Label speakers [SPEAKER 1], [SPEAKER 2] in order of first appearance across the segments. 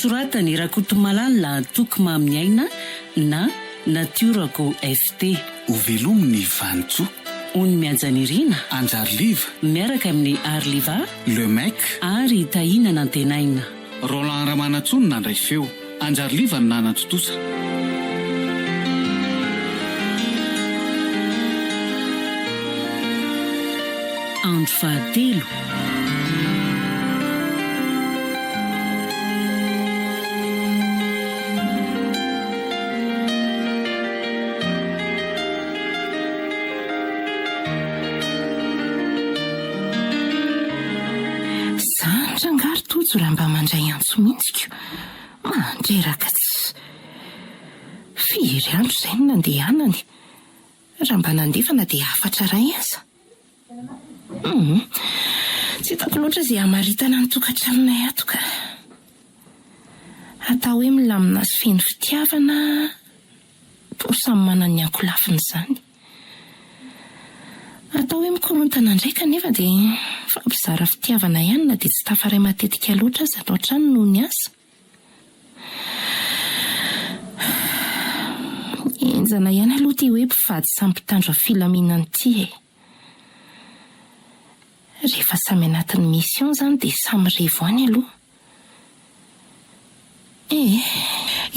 [SPEAKER 1] nosoratany Rakotomalala Tokomamy Aina na Natiorako FT.
[SPEAKER 2] Ho velominy Vanitsoa,
[SPEAKER 1] Ony Miajanirina,
[SPEAKER 2] Anjariliva,
[SPEAKER 1] miaraka amin'ny Arliva,
[SPEAKER 2] Le Mec
[SPEAKER 1] ary Tahina Nantenaina.
[SPEAKER 2] Roland Ramanatsony nandray feo, Anjariliva ny nanatotosa.
[SPEAKER 1] Andro fahatelo.
[SPEAKER 3] Zandrangary tojo raha mba mandray antso mihitsiko. Mandreraka tsy firy andro izay no nandehanany. Raha mba nandefana dia afatra ray aza. Tsy hitako loatra izay hamaritana ny tokantranonay ato ka. Atao hoe milamina sy feno fitiavana, por samy manana ny ankolafiny izany. Atao hoe mikorontana ndraika nefa dia fampizara fitiavana ihany na dia tsy tafaray matetika loatra aza atao trano noho ny asa. Enjana ihany aloha ty hoe mpivady sampitandro filaminany ty e. Rehefa samy anatin'ny mission zany dia samy revo any aloha.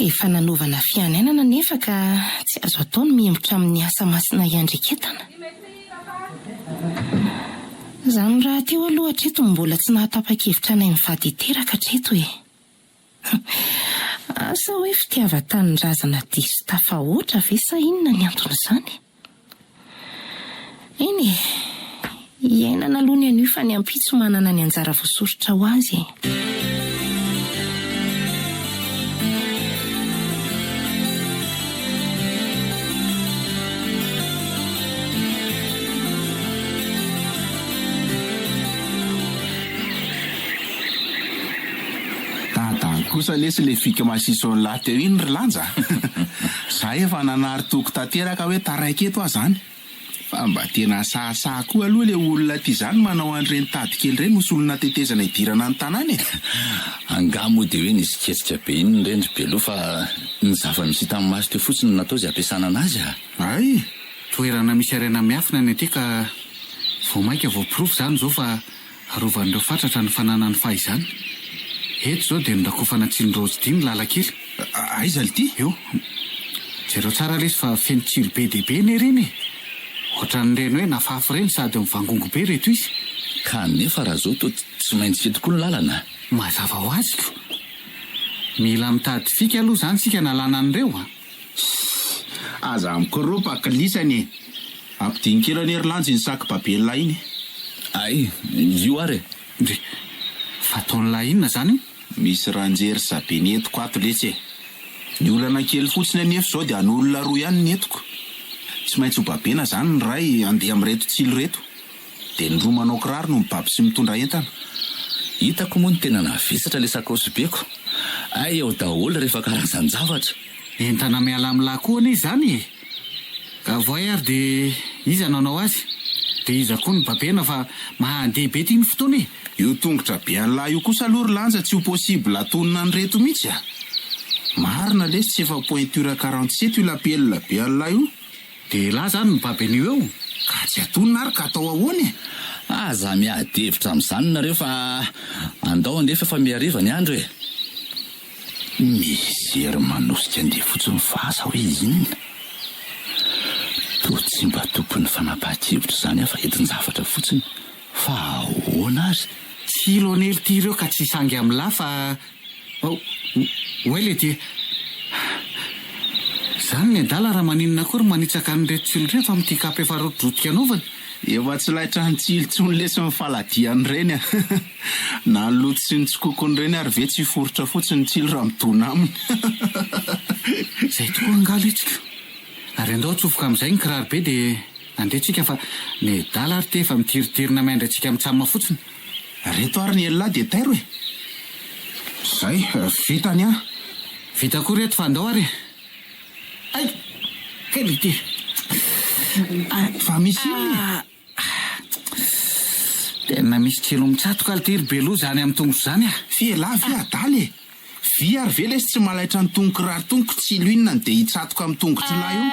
[SPEAKER 3] Efa nanovana fianainana nefa ka tsy azo atao ny miembotra amin'ny asa masina iandreketana. Zany raha teo aloha hatreto mbola tsy nahatapa-kevitra anay mivady hiteraka hatreto e. Asa hoe fitiavan-tanindrazana diso tafahoatra ve sa inona ny antony izany? Eny e, iainana aloha ny anio fa ny ampitso manana ny anjara voasoritra ho azy.
[SPEAKER 4] Kosa lesy le fika masisony lahy teo iny ry lanja. Zay efa nanary toko tanteraka hoe taraiky eto aho zany. Fa mba tena sahasaha koa aloha le olona ty zany manao an'ireny tady kely ireny misy olona tetezana hidirana ny tanàna e.
[SPEAKER 5] Angamo dia hoe nisy kesika be iny ndrendry be aloha fa ny zava-misy tamin'ny maso teo fotsiny no natao izay ampiasana anazy a.
[SPEAKER 4] Ay,
[SPEAKER 2] Toerana misy arena miafina ny aty ka vao maika vao pirofo zany zao fa arovan'ireo fatratra ny fananany fahaizany. Eto zao dia nodakofana tsilindrozy dimy lalakely.
[SPEAKER 4] Aiza ity?
[SPEAKER 2] Eo, jereo tsara lesy fa feno tsilo be dia be ny reny e. Ohatran'ireny hoe nafafy reny sady mivangongo be reto izy.
[SPEAKER 5] Ka nefa raha zao toa tsy maintsy eto koa ny lalana.
[SPEAKER 2] Mazava ho aziko. Mila mitady fika aloha zany sika nalana an'ireo a.
[SPEAKER 4] Aza amikoropa kilisany e. Ampidinikelo ny Erlandy ny saky babelona iny.
[SPEAKER 5] Ay, io ary.
[SPEAKER 2] Ndre, fataon'lahy inona zany?
[SPEAKER 4] Misy ranjery zabe ny entiko ato letsy e. Ny olana kely fotsiny anefa zao dia an'olona roa ihany ny entiko. Tsy maintsy ho babena zany ny ray andeha amin'reto tsilo reto. Dia ny roa manao kiraro no mibaby sy mitondra entana.
[SPEAKER 5] Hitako moa ny tena navesatra le sakosy beko. Ay, ao daholo rehefa karazany zavatra.
[SPEAKER 2] Entana miala amin'lahy koa anie zany e. Ka voay ary dia iza nanao azy. Dia iza koa ny babena fa mahandeha be ty ny fotoana e.
[SPEAKER 4] Io tongotra be an'lahy io kosa aloha ry lanja tsy ho possible atonina ny reto mihitsy a. Marina lesy tsy efa pointure 47 io lapelina be an'lahy io.
[SPEAKER 2] Dia lahy zany ny babena io eo.
[SPEAKER 4] Ka tsy atonina ary ka atao ahoana e.
[SPEAKER 5] Aza miadevitra amin'izany nareo fa andao andefa fa miariva ny andro e.
[SPEAKER 4] Misery manosika andeha fotsiny fa asa hoe inona.
[SPEAKER 5] Toa tsy mba tompon'ny fanapahan-kevitra zany aho fa entin-javatra fotsiny. Fa ahoana azy?
[SPEAKER 2] Tsilo anely ty ireo ka tsy sangy amin'ny lahy fa... Oele ty. Zany ny adala raha maninona kory manitsaka an'ireto tsilo reto amin'ity kapy efa rodrodrotika anaovany.
[SPEAKER 4] Efa tsy laitra ny tsilontsony lesy ny faladiany reny a. Na ny loto sy ny tsokokony reny ary ve tsy foritra fotsiny ny tsilo raha mitona aminy.
[SPEAKER 2] Zay tokoa angalo etsika. Ary andao tsofoka amin'izay ny kiraro be dia andetsika fa ny dala ary te efa mitiritirina maindra antsika mitsamina fotsiny.
[SPEAKER 4] Reto ary ny elona dia tairo e. Zay, vitany a.
[SPEAKER 2] Vita koa reto fa andao ary. Ay, kely ity.
[SPEAKER 4] Fa misy iny.
[SPEAKER 2] Tena misy tsilo mitsatoka alitiry be loha zany amin'ny tongotra zany a.
[SPEAKER 4] Fialahy fi adaly e. vy ary ve lesy tsy malaitra ny tongoky rary tongoky tsy loinona dia hitsatoka amin'ny tongotry lahy io.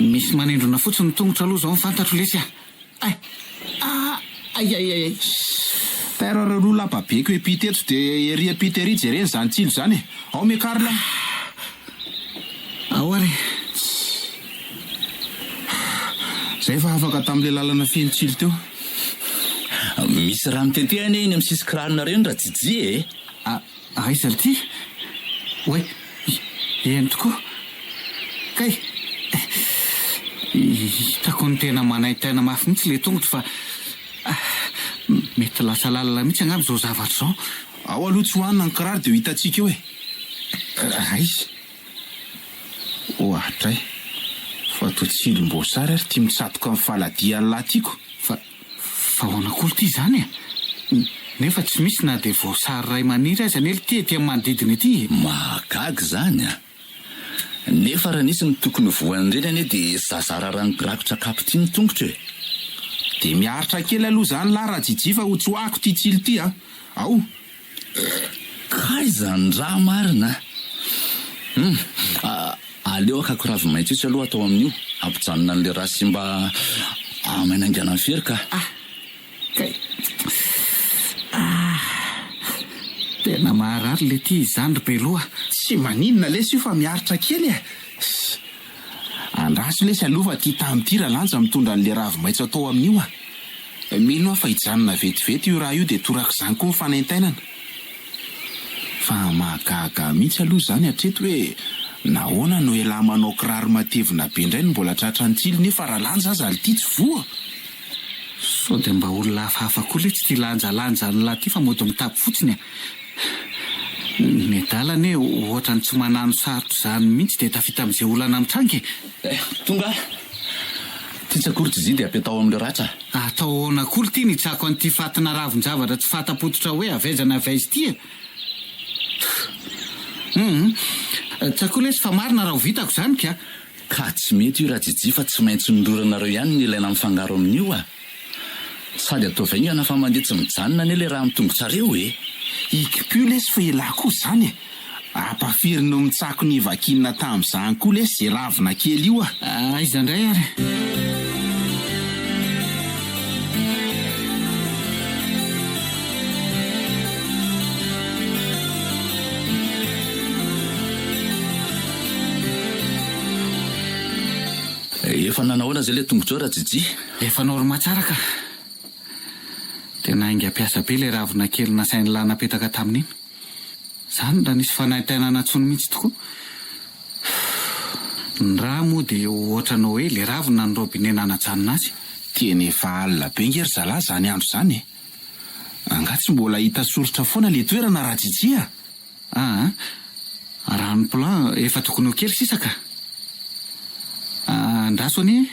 [SPEAKER 2] Misy manendrona fotsiny ny tongotra aloha zao fantatro lesy
[SPEAKER 4] ay tairararo lapabeko epiteto dia ery epitery jereny zany tsilo zany e. Ao mekarila
[SPEAKER 2] ao ary
[SPEAKER 4] zay fa afaka tamin'le lalana feno tsilo teo.
[SPEAKER 5] Misy raha mitetehany iny amin'ny sisy kirarona reny raha jiji e.
[SPEAKER 2] aiza ry ty oe eny tokoa kay hitako ny tena manaitaina mafy mihitsy le tongotro fa mety lasa lalina mihitsy agnamby zao zavatra zao.
[SPEAKER 4] Ao aloha tsy hohanina ny kiraro dia ho hitantsika eo e. Aiza ohatray fa to tsilom-boasary ary tia mitsatoka amin'ny faladian'ny lahy tiako.
[SPEAKER 2] fa hoanakolo ty zany nefa tsy misy na dia voasary ray maniry aza ny ely ty manodidina ety.
[SPEAKER 5] Mahagaga zany nefa raha nisy ny tokony voany reny anie dia zazara rakotra kapity ny tongotra e.
[SPEAKER 4] Dia miaritra kely aloha zany lahy raha jiji fa ho tsy hoako ty tsilo ty ao
[SPEAKER 5] kaiza ny raha marina. Aleo akako ravi-maitso itsy aloha atao amin'io ampijanona n'le raha sy mba amainangana ny fery ka.
[SPEAKER 2] Kay tena maharary le ty zandry be loha.
[SPEAKER 4] Tsy maninona lesy io fa miaritra kely e. Andraso lesy aloha fa ty tamin'ity raha lanja mitondra n'le ravi-maitso atao amin'io mino fa hijanona vetivety io raha io dia toraka izany koa mifanaintainana. Fa mahagaga mihitsy aloha zany hatreto hoe nahoana no elahy manao kiraro matevina be indray no mbola tratra ny tsilo nefa raha lanja aza ly ty tsy voa.
[SPEAKER 2] So dia mba olona hafahafa koa le tsy ty lanjalanja ny lahy ty fa mody mitapy fotsiny ny dalany ohatra ny tsy manano sarotro zany mihitsy dia tafita amin'izay olana mitrangy.
[SPEAKER 5] Tonga ty tsakory tsy zy dia ampitao amin'le ratra.
[SPEAKER 2] Atao onakolo ty ny tsako an'ity fatina ravin-javatra tsy fatapototra hoe avaizana avaizy ty tsakoa lesy fa marina raha ho vitako zany
[SPEAKER 5] ka tsy mety io raha jiji fa tsy maintsy nororanareo ihany ny ilaina mifangaro amin'io sady atao vaingana fa mandeha tsy mijanona anie le raha mitongotsareo e.
[SPEAKER 4] Ikipio lesy fa elahy koa zany e. Ampafiry no mitsako ny vakinina tamin'izany koa lesy zay ravina kely io
[SPEAKER 2] aiza indray ary
[SPEAKER 5] efa nanahoana zay le tongotra raha jiji.
[SPEAKER 2] Efa normatsara ka tena ainga ampiasa be le ravina kely nasainy lahy napetaka tamin'iny zany raha nisy fanaitainana ntsony mihitsy tokoa. Ny raha moa dia ohatranao hoe le ravina ny robine nanajanona azy.
[SPEAKER 4] Teny efa alina be ngery zalahy zany andro zany e. Anga tsy mbola hita soritra foana le toerana raha jiji raha ny plan efa tokony ho kely sisaka.
[SPEAKER 2] Andraso any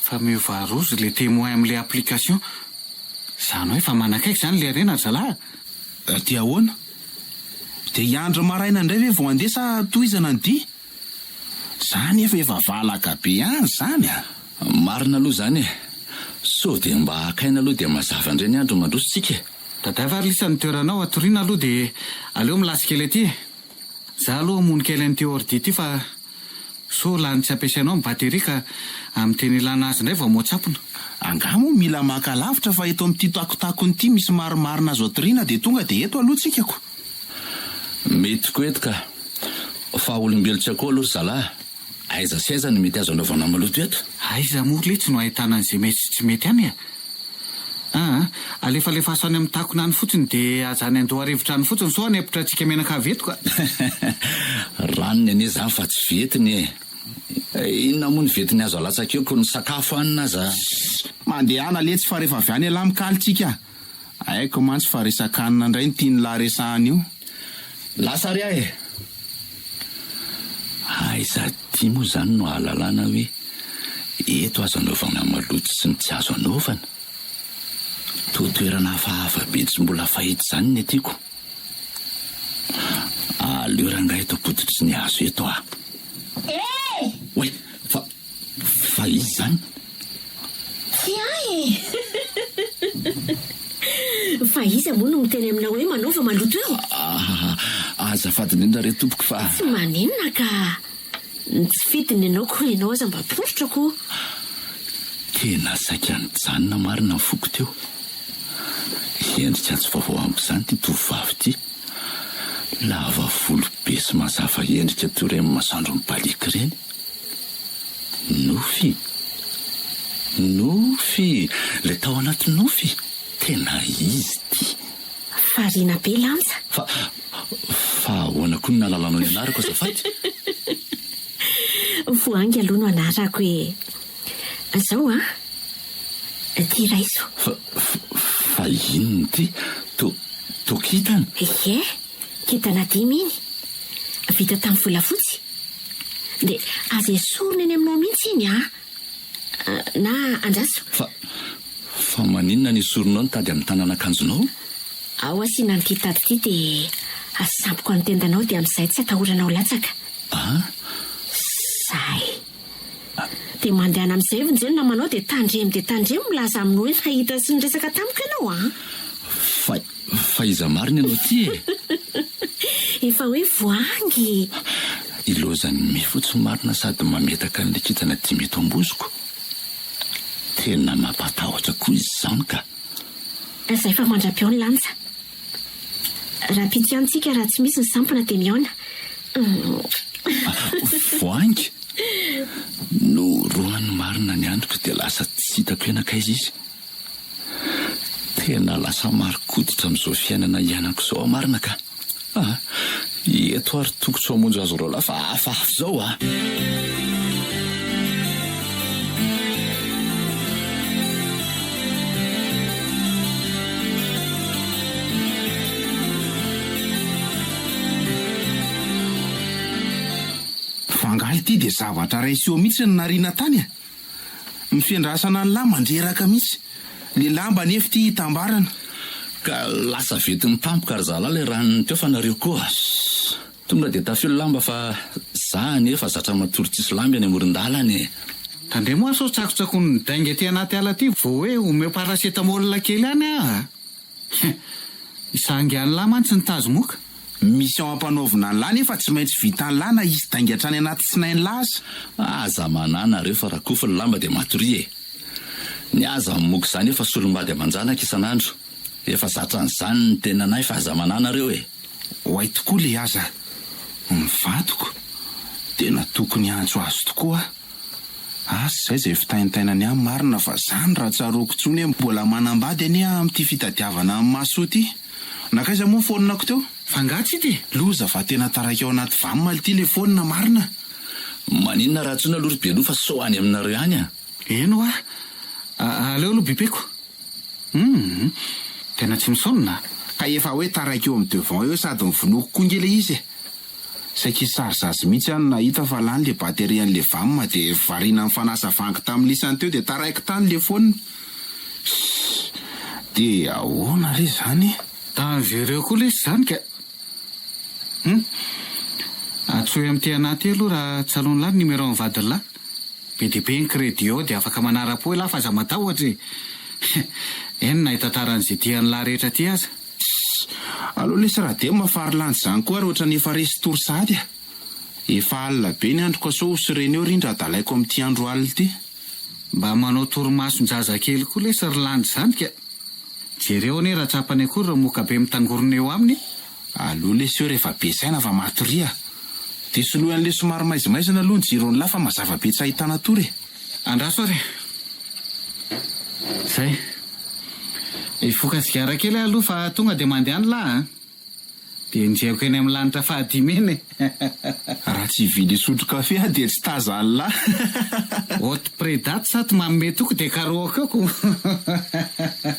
[SPEAKER 2] fa miova rozy le témoin amin'le application zany hoe fa manakaiky zany le arena zalahy.
[SPEAKER 4] Ty ahoana dia hiandro maraina indray ve vao andesa toizana ny dy zany efa valaka be any zany
[SPEAKER 5] marina aloha zany so dia mba akaina aloha dia mazava indray ny andro mandrositsika.
[SPEAKER 2] Daday fa lisan'ny toeranao atoriana aloha dia aleo milasikely aty. Za aloha mony kely an'ity ordi ty fa so lany tsy ampiasainao ny bateria ka amin'ny teny ilana azy indray vao moatsapona.
[SPEAKER 4] Angamo mila maka lavitra fa eto amin'ity takotakony ity misy marimarina azo atoriana dia tonga dia eto aloha tsikako.
[SPEAKER 5] Mety koa eto ka fa olombelontsy akoa aloha zalahy aiza sy aiza ny mety azo anaovana maloto eto.
[SPEAKER 2] Aiza moa le tsy no ahitana an'izay mety sy tsy mety any alefalefa aso any amin'ny takona any fotsiny dia azany andoha rivotra any fotsiny so any epitra antsika menaka aveto ka.
[SPEAKER 5] Ranony anie zany fa tsy vetiny inona moa ny vetiny azo alatsaka eo ko ny sakafo anina aza.
[SPEAKER 4] Mandehana le tsy fa rehefa avy any alahy mikalitsika aiko mantsy fa resakanina indray ny tia ny lahy resahany io.
[SPEAKER 5] Lasa ry aiza ty moa zany no ahalalana hoe eto azo anaovana maloto sy ny tsy azo anaovana. Toerana hafahafa be tsy mbola fahita zany ny atiako. Aleo rangahy eto pototry ny hazo eto oe fa izy zany
[SPEAKER 6] Fa iza moa no miteny aminao hoe manaova maloto eo?
[SPEAKER 5] Azafady indrindra re tompoko fa
[SPEAKER 6] Tsy maninona ka tsy fitiny ianao ko ianao aza mba poritra ko.
[SPEAKER 5] tena saika nijanona marina ny foko teo. Endrika tsy vaovao amiko izany ty tovovavy ty. Lava volo be sy mazava endrika toy ireny masandro mibaliky ireny. Nofy le tao anaty nofy. Tena izy ty.
[SPEAKER 6] Farina be lanja.
[SPEAKER 5] Fa ahoana koa ny nalalanao ny anarako azafady?
[SPEAKER 6] Voangy aloha no anarako hoe zao ty raiso.
[SPEAKER 5] Fa inony ty? Tokitana?
[SPEAKER 6] Ie, kitana 5 iny. Vita tamin'ny volafotsy. De aza esorina eny aminao mihitsy iny na andraso.
[SPEAKER 5] Fa maninona ny soronao ny tady amin'ny tanan'akanjonao?
[SPEAKER 6] Ao asiana ny kitady ty de asampoko ny tendanao de amin'izay tsy atahoranao latsaka. Zay. De mandehana amin'izay vonjeny namanao de tandremo milaza amin'ny hoe nahita sy ny resaka tamiko ianao
[SPEAKER 5] Fa iza marina ianao ty e?
[SPEAKER 6] Efa hoe voangy.
[SPEAKER 5] Ilozany mifotsi marina sady mametaka ny kitana 5 eto amboziko. Tena mampatahotra koa izy zany ka.
[SPEAKER 6] Zay fa mandra-peo ny lanja. Raha pitiantsika raha tsy misy ny sampona de miaona.
[SPEAKER 5] Voangy? No rohany marina ny androko dia lasa tsy hitako enakaiza izy. Tena lasa marikoditra amin'izao fiainana ianako izao marina ka. Eto ary tokotro hamonjy azo rola fa hafahafa izao
[SPEAKER 4] Fangaly ty dia zavatra raisy eo mihitsy ny nariana tany mifiandrasana ny lahy mandreraka mihitsy. Le lamba nefa ty hitambarana.
[SPEAKER 5] Ka lasa vety ny tampoka ary zalahy le ranony teo fa nareo koa. Tonga dia tafio lamba fa za nefa zatra matory tsisy lamba any amoron-dalany.
[SPEAKER 2] Tandremo aso tsakotsako ny dainga ty anaty ala ty vao hoe omeo parasetamol kely any Isangy any lahy mantsy ny tazo moka.
[SPEAKER 4] Misy ao ampanaovina ny lahy nefa tsy maintsy vita ny lahy na izy dainga hatrany anaty tsinainy laza.
[SPEAKER 5] Aza manana reo fa raha kofa ny lamba dia matory Ny aza moka izany efa solombady amanjanaka isan'andro. Efa zatra n'izany ny tenanay fa aza manana reo
[SPEAKER 4] Hoay tokoa le aza. Mivadiko. Tena tokony antso azo tokoa. Zay fitaintainany amin'ny marina fa zany raha tsaroko tsony mbola manambady any amin'ity fitadiavana amin'ny maso ty. Nakaiza moa fononako teo?
[SPEAKER 2] Fangatsy ity.
[SPEAKER 4] Loza fa tena taraiky ao anaty vamima ity le fonina marina.
[SPEAKER 5] Maninona raha tsona lory be fa so any aminareo any
[SPEAKER 2] Eno aleo aloha bibeko. Tena tsy misonona.
[SPEAKER 4] Ka efa hoe taraiky eo amin'ny devant eo sady mivonoko koa ngely izy. Saika saryzazy mihitsy any nahita fa lany le batery an'le vamima de variana amin'ny fanasa vangy tamin'ny lisany teo de taraiky tany le fonina. De ahoana re zany?
[SPEAKER 2] Tanjereo koa le zany ka. Atsoy amin'ty anaty aloha raha tsalony lahy numéro amin'ny vadiny lahy. Be dia be ny crédit ao dia afaka manara-po lahy fa aza matahotra Eny nahita taran'izay dian'ny lahy rehetra ty aza.
[SPEAKER 4] Aloha lesy raha de mafary landy zany koa rehetra ny efa resy tory sady Efa alina be ny andro kasao sy reny eo rindra dalaiko amin'ty andro alina ty.
[SPEAKER 2] Mba manao torimason-jazakely koa le Sirlandy zany ka. Jereo anie raha tsapany akory raha moka be mitangorona eo aminy.
[SPEAKER 4] Aloha lesy eo rehefa be saina fa matoria. De soloan'le somary maizimaizina aloha ny jiron'ny lahy fa mazava be tsy ahitana tory.
[SPEAKER 2] Andraso ary. Zay. Ifoka sigara kely aloha fa tonga de mandeha ny lahy de njeko eny amin'ny lanitra fahadimy eny
[SPEAKER 4] Raha tsy vily sotro kafe de tsy taza ny lahy.
[SPEAKER 2] Haute prédate sa ty manome toko de karaoke ko.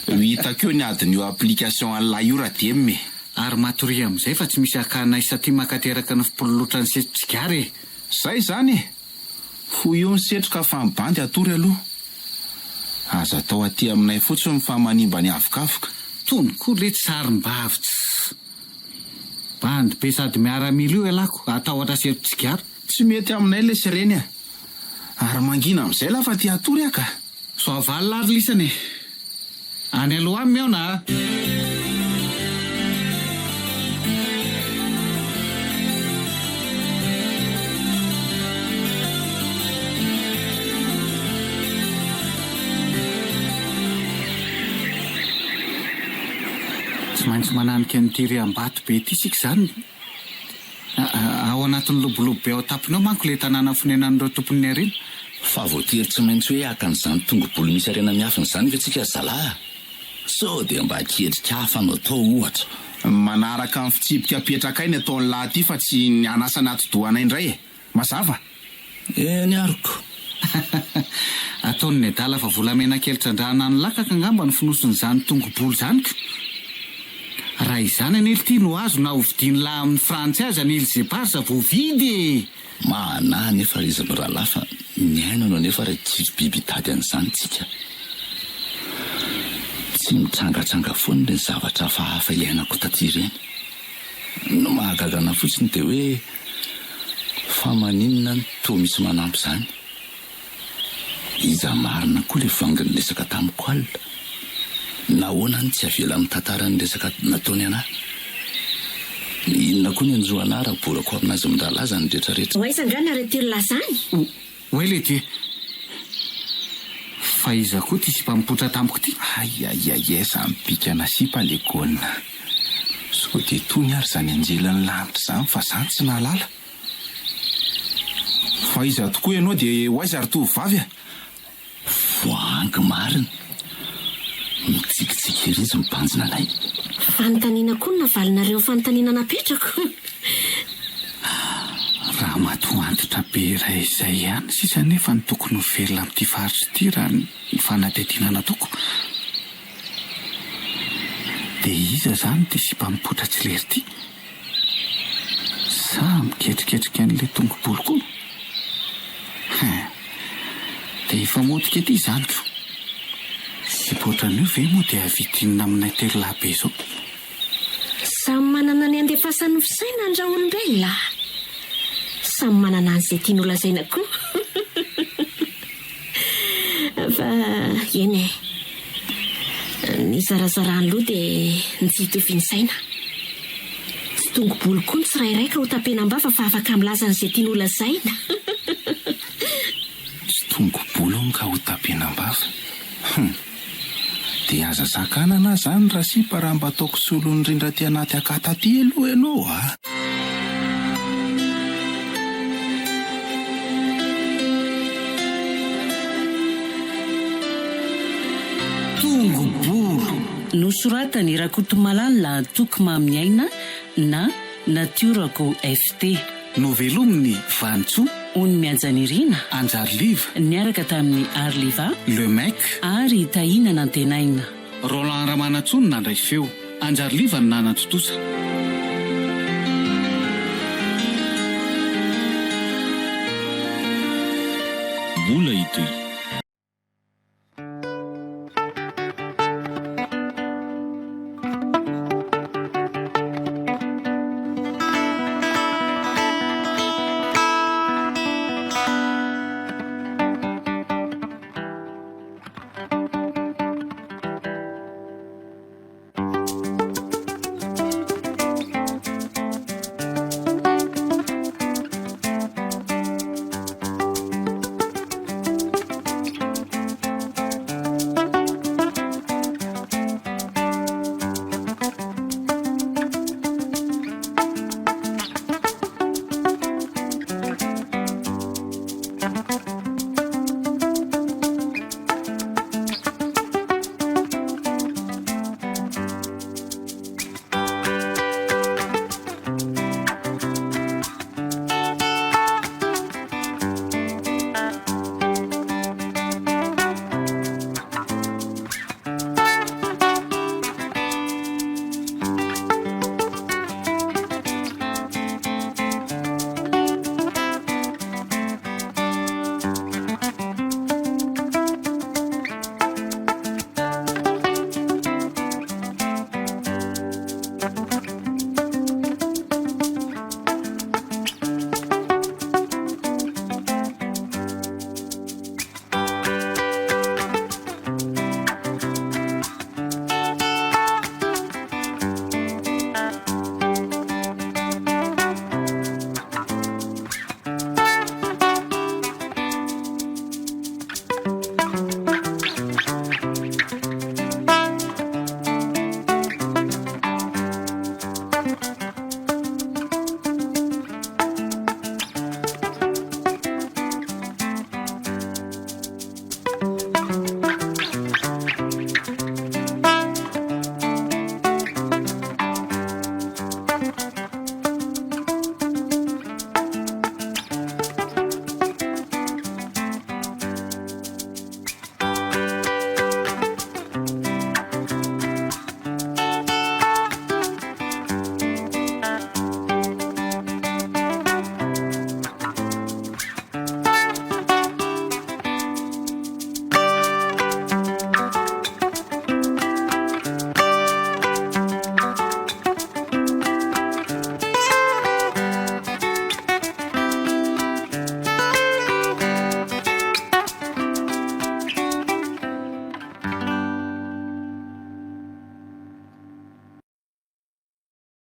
[SPEAKER 4] Hitako eo ny adiny io application an'lahy io raha de me.
[SPEAKER 2] Ary matoria amin'izay fa tsy misy akana isa ty makateraka ny fipololotra ny setritsigary.
[SPEAKER 4] Zay zany Foy eo ny setroka fa mibandy atory aloha. Aza atao aty aminay fotsiny fa manimba ny avokafoka.
[SPEAKER 2] Tony koa le tsarim-bavitsy. Bandy be sady miaramila io elako atahotra setritsigary.
[SPEAKER 4] Tsy mety aminay le sireny Ary mangina amin'izay lafa ty atory aka.
[SPEAKER 2] soavaly lary lisany any aloha aminy ao na tsy maintsy mananika nyity riam-bato be ity sika izany ao anatin'ny lobolobo be ao tampony ao manko le tanàna fonenan'ireo tompony arena
[SPEAKER 5] fa voatery tsy maintsy hoe akan'izany tongobolo misy arena miafina izany ve tsika zalahy so dia mba ketrika hafa no atao ohatra
[SPEAKER 4] manaraka amin'ny fitsipika apetrakainy ataon'ny lahy ty fa tsy ny anasa natodoana indray e mazava
[SPEAKER 5] ny aroko
[SPEAKER 2] ataony ny adala fa volamena kely trandrahana ny lakaka angamba ny finosin'izany tongobolo zany ka raha izany anely ity no azo na hovidiny lahy amin'ny frantsy azy anely zay parsa voavidy
[SPEAKER 5] mana nefa izy mirahalahy fa miaina no nefa raha tsisy biby tady an'izany tsika tsy mitrangatranga foana ny zavatra fahafa iainako taty ireny no mahagagana fotsiny dia hoe fa maninona ny toa misy manampy izany iza marina koa le vanginy resaka tamiko alina nahoana ny tsy avela amin'ny tantarany resaka nataony anahy inona koa ny anjoana raha borako aminazy mindralaza ny rehetrarehetra
[SPEAKER 6] oaiza ndrany arety lazany
[SPEAKER 2] hoe le ty fa iza koa ty sy mpampotra tamiko ty
[SPEAKER 4] aiaiai za mipika nasipa le gona so dia tony ary zany anjelan'ny lanitra zany fa zany tsy nahalala fa iza tokoa ianao dia hoaiza ary tovovavy a
[SPEAKER 5] voangy marina mitsikitsiky ery izy mibanjina anay
[SPEAKER 6] fanontaniana koa no navalinareo fanontaniana napetrako
[SPEAKER 2] raha matoantotra be iray izay ihany sisa nefa ny tokony ho velona amin'ity faritra ity raha ny fanadidina natoko dia iza zany ty sy mpampotra tsy lery ity sa miketriketrika an'ilay tongobolo koa dia efa motika ety izany ko sy poatran'io ve moa dia avitinina aminay telo lahy be zao
[SPEAKER 6] samy manana ny andefasany fisaina andraolombelona samy manana an'izay tiany olazaina koa fa eny ny zarazarany loha dia nitsitoviany saina tsy tongobolo koa ny tsirairay ka ho tapenam-bava fa afaka milaza an'izay tiany olazaina
[SPEAKER 4] tsy tongobolo ny ka ho tapenam-bava dia aza sakanana zany raha sipa raha mba ataoko solony rindra ty anaty akata ty aloha ianao a
[SPEAKER 2] tongobolo
[SPEAKER 1] nosoratany Rakotomalala Tokimamy Aina na Natiorako FT
[SPEAKER 2] novelominy Vantsoa
[SPEAKER 1] Ony Miajanirina
[SPEAKER 2] Anjariliva
[SPEAKER 1] niaraka tamin'ny Arliva
[SPEAKER 2] Le Mec
[SPEAKER 1] ary Taina Nantenaina
[SPEAKER 2] Roland Ramanatsony nandray feo Anjariliva ny nanatotosa
[SPEAKER 7] mbola itoy